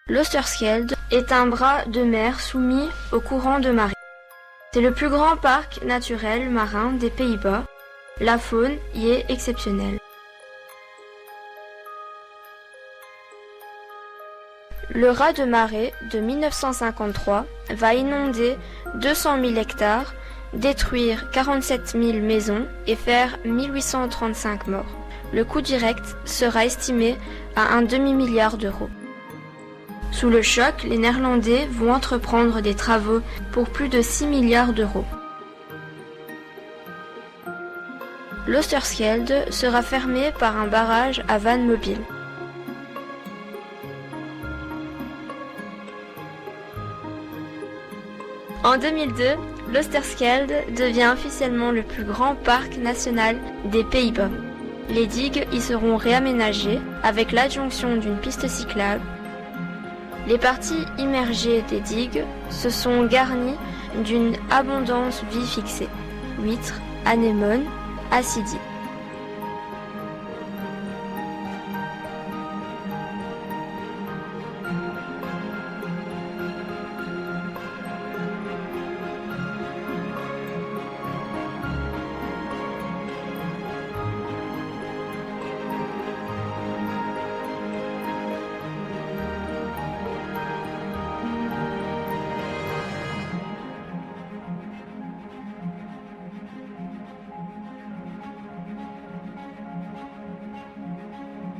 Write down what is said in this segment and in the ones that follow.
L'Oosterschelde est un bras de mer soumis au courant de marée. C'est le plus grand parc naturel marin des Pays-Bas. La faune y est exceptionnelle. Le raz de marée de 1953 va inonder 200 000 hectares, détruire 47 000 maisons et faire 1835 morts. Le coût direct sera estimé à un demi-milliard d'euros. Sous le choc, les Néerlandais vont entreprendre des travaux pour plus de 6 milliards d'euros. L'Oosterschelde sera fermé par un barrage à vannes mobiles. En 2002, l'Oosterschelde devient officiellement le plus grand parc national des Pays-Bas. Les digues y seront réaménagées avec l'adjonction d'une piste cyclable. Les parties immergées des digues se sont garnies d'une abondante vie fixée, huîtres, anémones, acidies.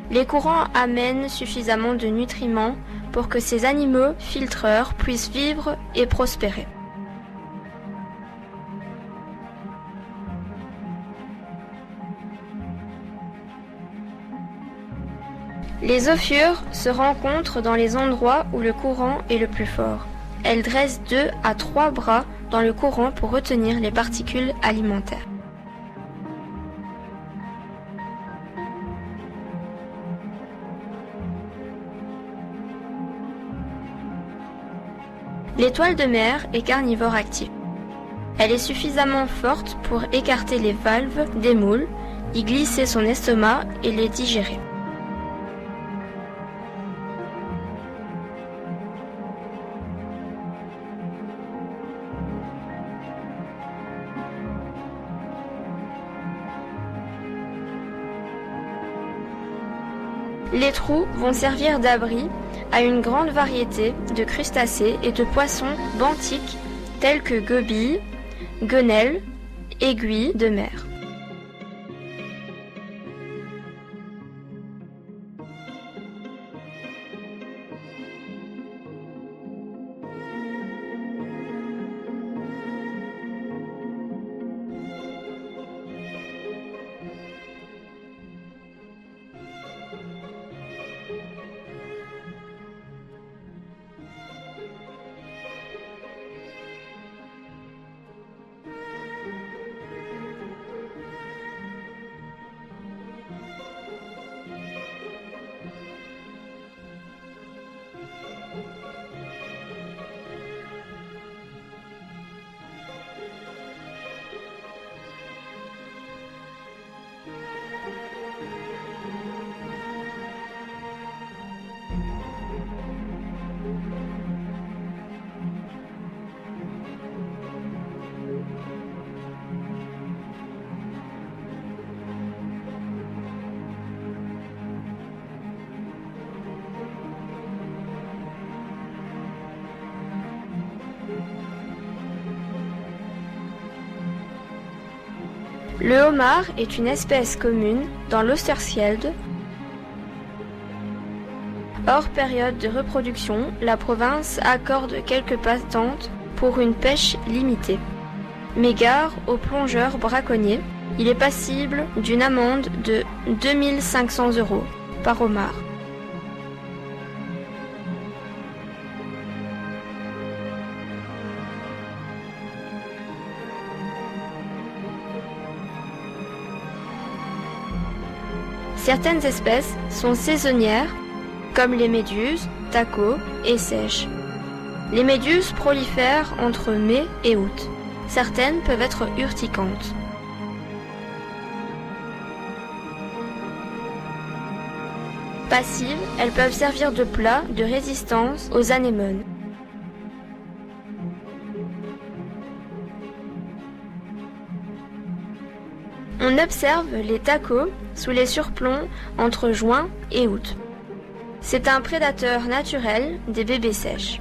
Les courants amènent suffisamment de nutriments pour que ces animaux filtreurs puissent vivre et prospérer. Les ophiures se rencontrent dans les endroits où le courant est le plus fort. Elles dressent 2 à 3 bras dans le courant pour retenir les particules alimentaires. L'étoile de mer est carnivore active. Elle est suffisamment forte pour écarter les valves des moules, y glisser son estomac et les digérer. Les trous vont servir d'abri à une grande variété de crustacés et de poissons benthiques tels que gobies, guenelles, aiguilles de mer. Le homard est une espèce commune dans l'Oosterschelde. Hors période de reproduction, la province accorde quelques patentes pour une pêche limitée. Mais gare aux plongeurs braconniers, il est passible d'une amende de 2 500 € par homard. Certaines espèces sont saisonnières, comme les méduses, tacos et seiches. Les méduses prolifèrent entre mai et août. Certaines peuvent être urticantes. Passives, elles peuvent servir de plat de résistance aux anémones. On observe les tacos sous les surplombs entre juin et août. C'est un prédateur naturel des bébés sèches.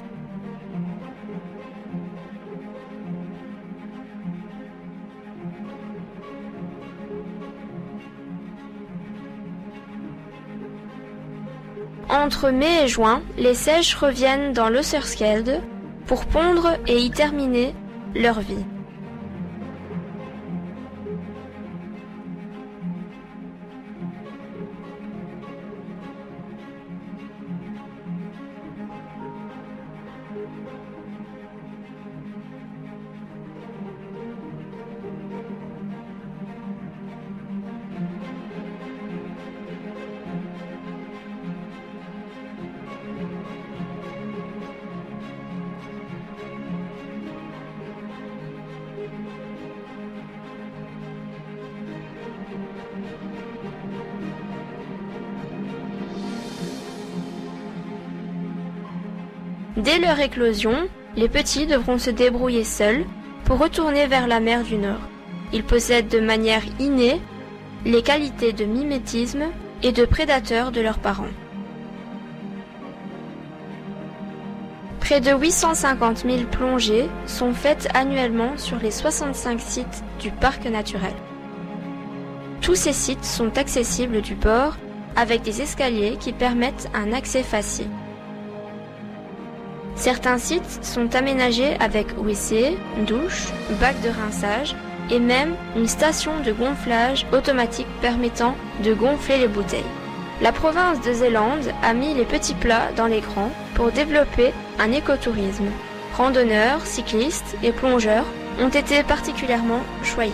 Entre mai et juin, les seiches reviennent dans l'Østerskeld pour pondre et y terminer leur vie. Dès leur éclosion, les petits devront se débrouiller seuls pour retourner vers la mer du Nord. Ils possèdent de manière innée les qualités de mimétisme et de prédateurs de leurs parents. Près de 850 000 plongées sont faites annuellement sur les 65 sites du parc naturel. Tous ces sites sont accessibles du port avec des escaliers qui permettent un accès facile. Certains sites sont aménagés avec WC, douche, bac de rinçage et même une station de gonflage automatique permettant de gonfler les bouteilles. La province de Zélande a mis les petits plats dans les grands pour développer un écotourisme. Randonneurs, cyclistes et plongeurs ont été particulièrement choyés.